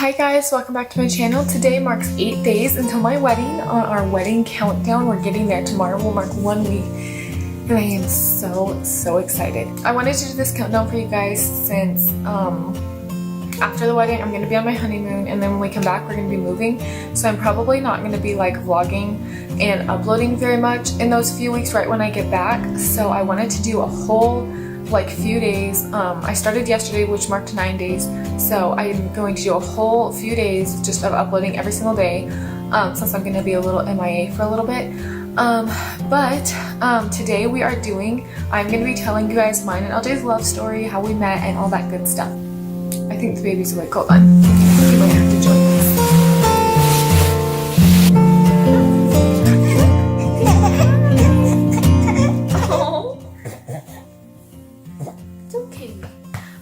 Hi guys, welcome back to my channel. Today marks 8 days until my wedding. On our wedding countdown, we're getting there. Tomorrow will mark 1 week and I am so excited. I wanted to do this countdown for you guys since after the wedding I'm going to be on my honeymoon, and then when we come back we're going to be moving, so I'm probably not going to be like vlogging and uploading very much in those few weeks right when I get back. So I wanted to do a whole few days. I started yesterday, which marked 9 days, so I'm going to do a whole few days just of uploading every single day, since I'm going to be a little MIA for a little bit. Today I'm going to be telling you guys mine and LJ's love story, how we met, and all that good stuff. I think the baby's awake. Hold on. You might have to join us.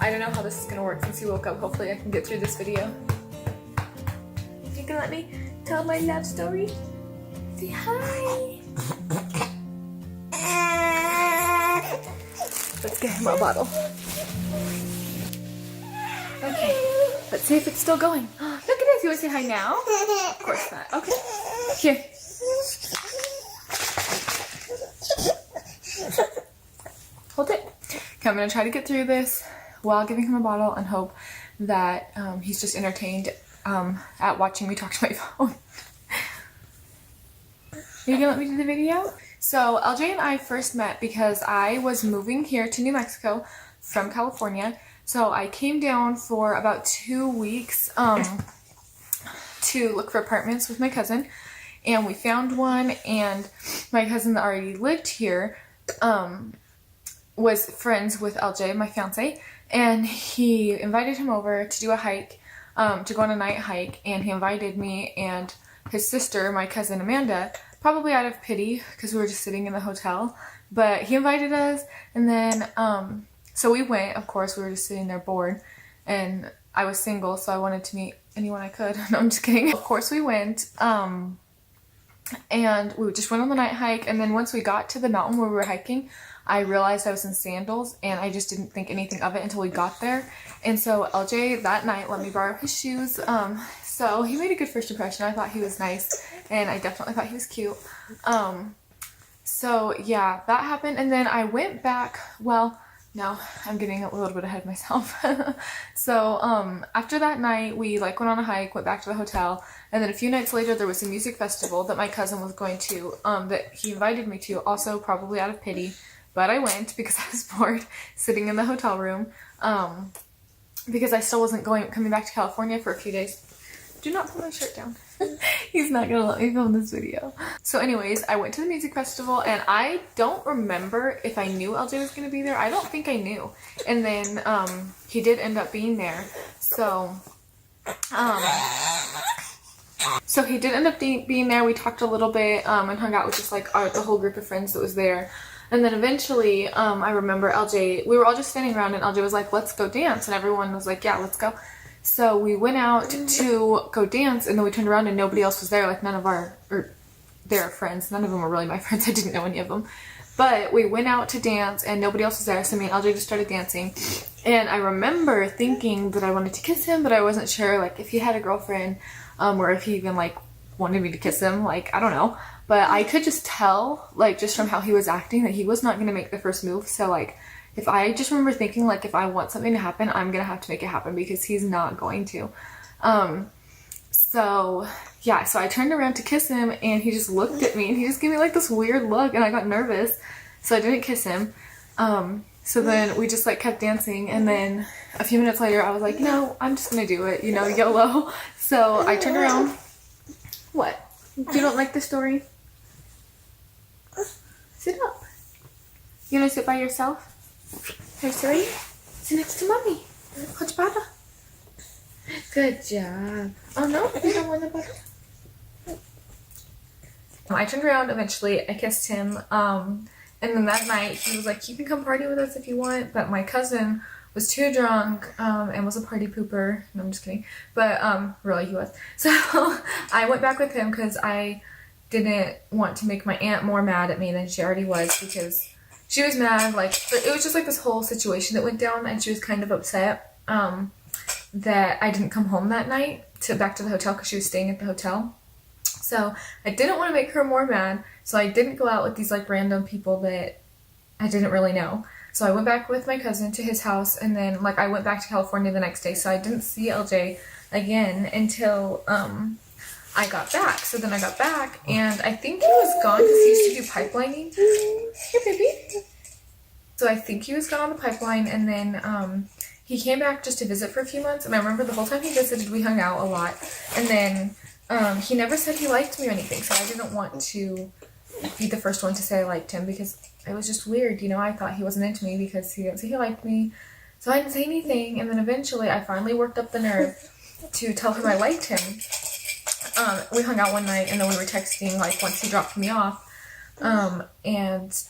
I don't know how this is gonna work since he woke up. Hopefully I can get through this video. You can let me tell my love story? Say hi! Let's get him a bottle. Okay, let's see if it's still going. Look at this, you wanna say hi now? Of course not. Okay, here. Hold it. Okay, I'm gonna try to get through this while giving him a bottle and hope that he's just entertained at watching me talk to my phone. Are you gonna let me do the video? So LJ and I first met because I was moving here to New Mexico from California. So I came down for about 2 weeks to look for apartments with my cousin, and we found one, and my cousin that already lived here was friends with LJ, my fiance, and he invited him over to do a hike, to go on a night hike, and he invited me and his sister, my cousin Amanda, probably out of pity because we were just sitting in the hotel, but he invited us, and then so we went. Of course, we were just sitting there bored, and I was single, so I wanted to meet anyone I could. No, I'm just kidding. Of course we went, and we just went on the night hike, and then once we got to the mountain where we were hiking, I realized I was in sandals, and I just didn't think anything of it until we got there. And so LJ that night let me borrow his shoes, so he made a good first impression. I thought he was nice, and I definitely thought he was cute. So yeah, that happened, and then I went back. Well, no, I'm getting a little bit ahead of myself. So after that night, we went on a hike, went back to the hotel, and then a few nights later there was a music festival that my cousin was going to, that he invited me to, also probably out of pity. But I went because I was bored sitting in the hotel room, because I still wasn't coming back to California for a few days. Do not put my shirt down. He's not gonna let me film this video. So anyways, I went to the music festival, and I don't remember if I knew LJ was gonna be there. I don't think I knew. And then he did end up being there. So he did end up being there. We talked a little bit and hung out with just the whole group of friends that was there. And then eventually, I remember LJ, we were all just standing around, and LJ was like, let's go dance. And everyone was like, yeah, let's go. So we went out to go dance, and then we turned around and nobody else was there. None of their friends. None of them were really my friends. I didn't know any of them. But we went out to dance and nobody else was there. So me and LJ just started dancing. And I remember thinking that I wanted to kiss him, but I wasn't sure if he had a girlfriend, or if he even wanted me to kiss him. I don't know. But I could just tell, just from how he was acting, that he was not going to make the first move. So, if I just remember thinking, if I want something to happen, I'm going to have to make it happen, because he's not going to. So, yeah, so I turned around to kiss him, and he just looked at me, and he just gave me, this weird look, and I got nervous. So I didn't kiss him. So then we just, kept dancing, and then a few minutes later, I was like, no, I'm just going to do it, YOLO. So I turned around. What? You don't like the story? Sit up. You want to sit by yourself? Hey, sorry. Sit next to mommy. Chodź, Baba. Good job. Oh no, you don't want the butter. I turned around eventually. I kissed him. And then that night he was like, you can come party with us if you want. But my cousin was too drunk and was a party pooper. No, I'm just kidding. But really he was. So I went back with him because I didn't want to make my aunt more mad at me than she already was, because she was mad. It was just this whole situation that went down, and she was kind of upset. that I didn't come home that night back to the hotel because she was staying at the hotel. So I didn't want to make her more mad, so I didn't go out with these like random people that I didn't really know. So I went back with my cousin to his house, and then like I went back to California the next day, so I didn't see LJ again until I got back. So then I got back, and I think he was gone because he used to do pipelining. Here, baby. So I think he was gone on the pipeline, and then he came back just to visit for a few months, and I remember the whole time he visited, we hung out a lot, and then he never said he liked me or anything, so I didn't want to be the first one to say I liked him because it was just weird, you know. I thought he wasn't into me because he didn't say he liked me, so I didn't say anything, and then eventually I finally worked up the nerve to tell him I liked him. We hung out one night, and then we were texting, like, once he dropped me off, and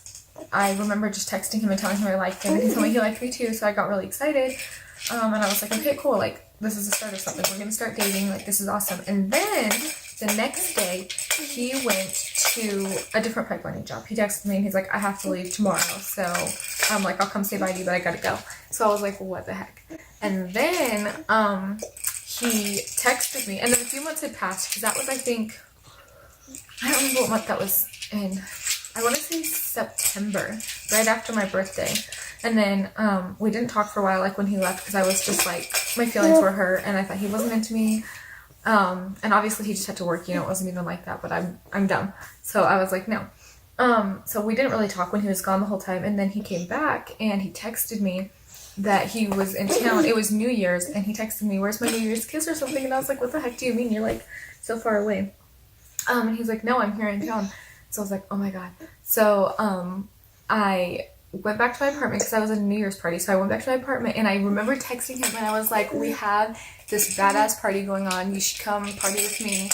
I remember just texting him and telling him I liked him, and he told me he liked me too, so I got really excited, and I was like, okay, cool, like, this is the start of something, we're gonna start dating, like, this is awesome. And then, the next day, he went to a different pipelining job. He texted me, and he's like, I have to leave tomorrow, so I'm like, I'll come say bye to you, but I gotta go. So I was like, what the heck? And then, he texted me, and then a few months had passed, because that was, I think, I don't remember what month that was in. I want to say September, right after my birthday. And then we didn't talk for a while, like when he left, because I was just like, my feelings were hurt, and I thought he wasn't into me. And obviously he just had to work, you know, it wasn't even like that, but I'm dumb. So I was like, no. So we didn't really talk when he was gone the whole time, and then he came back, and he texted me that he was in town. It was New Year's, and he texted me, where's my New Year's kiss or something? And I was like, what the heck do you mean? You're like so far away. And he's like, no, I'm here in town. So I was like, oh my god. So I went back to my apartment because I was at a New Year's party. So I went back to my apartment, and I remember texting him, and I was like, we have this badass party going on. You should come party with me.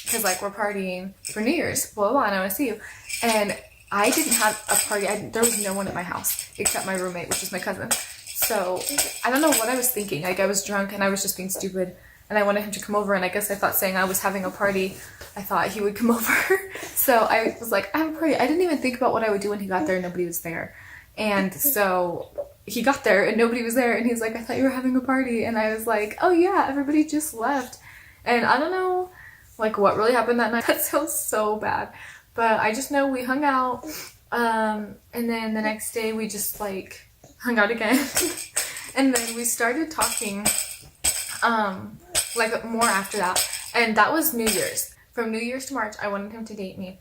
Because like we're partying for New Year's. Blah, blah, blah, and I want to see you. And I didn't have a party. There was no one at my house except my roommate, which is my cousin. So I don't know what I was thinking. Like I was drunk, and I was just being stupid. And I wanted him to come over, and I guess I thought saying I was having a party, I thought he would come over. So I was like, I have a party. I didn't even think about what I would do when he got there, and nobody was there. And so he got there, and nobody was there, and he's like, I thought you were having a party. And I was like, oh yeah, everybody just left. And I don't know, like, what really happened that night. That sounds so bad. But I just know we hung out, and then the next day we just, like, hung out again. And then we started talking, like more after that, and that was New Year's. From New Year's to March, I wanted him to date me,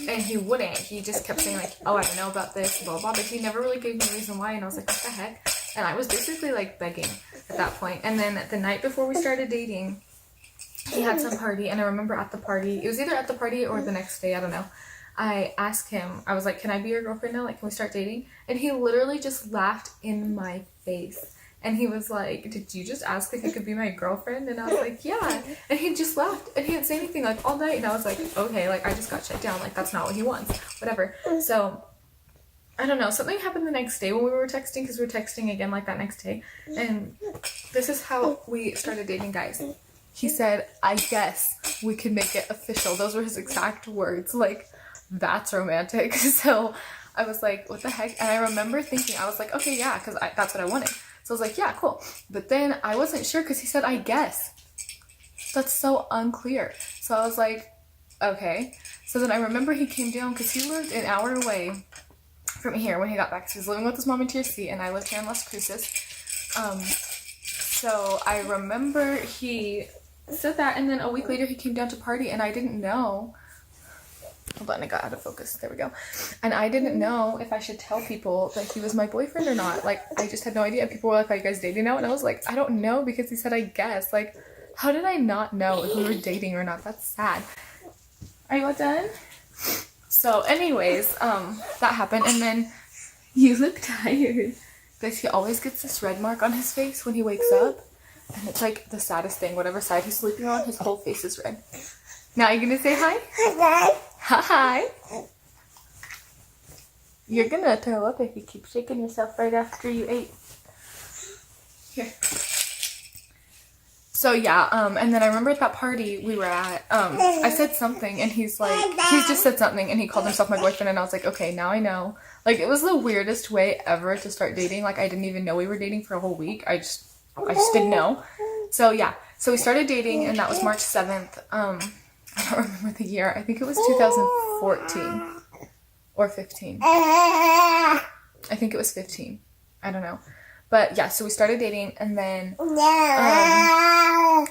and he wouldn't. He just kept saying like, oh, I don't know about this, blah blah, but he never really gave me a reason why, and I was like, what the heck? And I was basically like begging at that point. And then the night before we started dating, he had some party, and I remember at the party, it was either at the party or the next day, I don't know, I asked him, I was like, can I be your girlfriend now? Like, can we start dating? And he literally just laughed in my face. And he was like, did you just ask if you could be my girlfriend? And I was like, yeah. And he just laughed, and he didn't say anything like all night. And I was like, okay, like I just got shut down. Like that's not what he wants. Whatever. So I don't know. Something happened the next day when we were texting, because we were texting again like that next day. And this is how we started dating, guys. He said, I guess we could make it official. Those were his exact words. Like, that's romantic. So I was like, what the heck? And I remember thinking, I was like, okay, yeah, because that's what I wanted. So I was like, yeah, cool. But then I wasn't sure because he said, I guess. That's so unclear. So I was like, okay. So then I remember he came down because he lived an hour away from here when he got back. So he was living with his mom in Tennessee, and I lived here in Las Cruces. So I remember he said that, and then a week later he came down to party, and I didn't know. Hold on, I got out of focus. There we go. And I didn't know if I should tell people that he was my boyfriend or not. Like, I just had no idea. People were like, are you guys dating now? And I was like, I don't know, because he said, I guess. Like, how did I not know if we were dating or not? That's sad. Are you all done? So, anyways, that happened. And then, you look tired. Guys, he always gets this red mark on his face when he wakes up. And it's like the saddest thing. Whatever side he's sleeping on, his whole face is red. Now, you gonna say hi? Hi. Hi. You're gonna throw up if you keep shaking yourself right after you ate. Here. So yeah, and then I remember at that party we were at, I said something, and he's like, he just said something, and he called himself my boyfriend, and I was like, okay, now I know. Like, it was the weirdest way ever to start dating. Like, I didn't even know we were dating for a whole week. I just I just didn't know. So yeah, so we started dating, and that was March 7th. I don't remember the year. I think it was 2014 or 15. I think it was 15. I don't know. But yeah, so we started dating, and then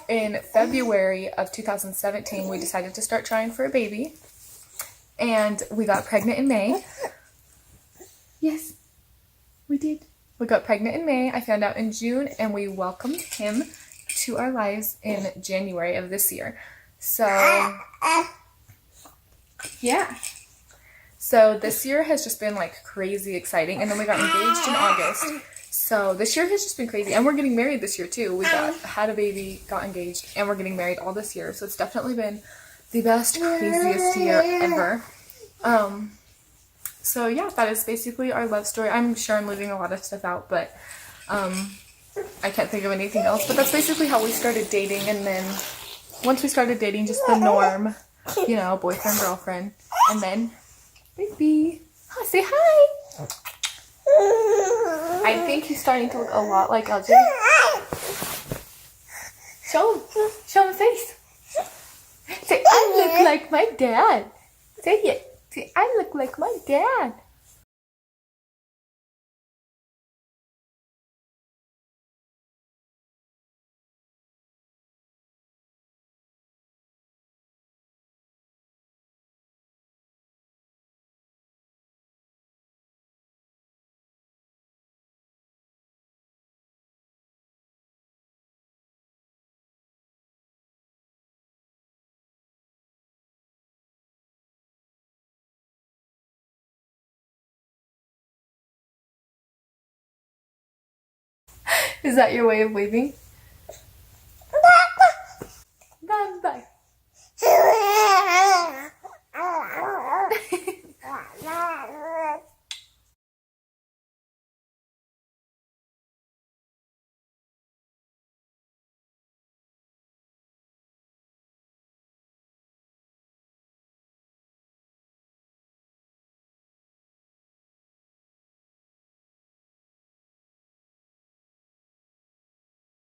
in February of 2017, we decided to start trying for a baby. And we got pregnant in May. Yes, we did. We got pregnant in May. I found out in June, and we welcomed him to our lives in January of this year. So, yeah. So this year has just been like crazy exciting. And then we got engaged in August. So this year has just been crazy. And we're getting married this year too. We had a baby, got engaged, and we're getting married all this year. So it's definitely been the best, craziest year ever. So yeah, that is basically our love story. I'm sure I'm leaving a lot of stuff out, but I can't think of anything else. But that's basically how we started dating. And then once we started dating, just the norm, you know, boyfriend, girlfriend, and then baby. Oh, say hi. I think he's starting to look a lot like LJ. Show him face. Say, I look like my dad. Say it. Say, I look like my dad. Is that your way of waving? Bye.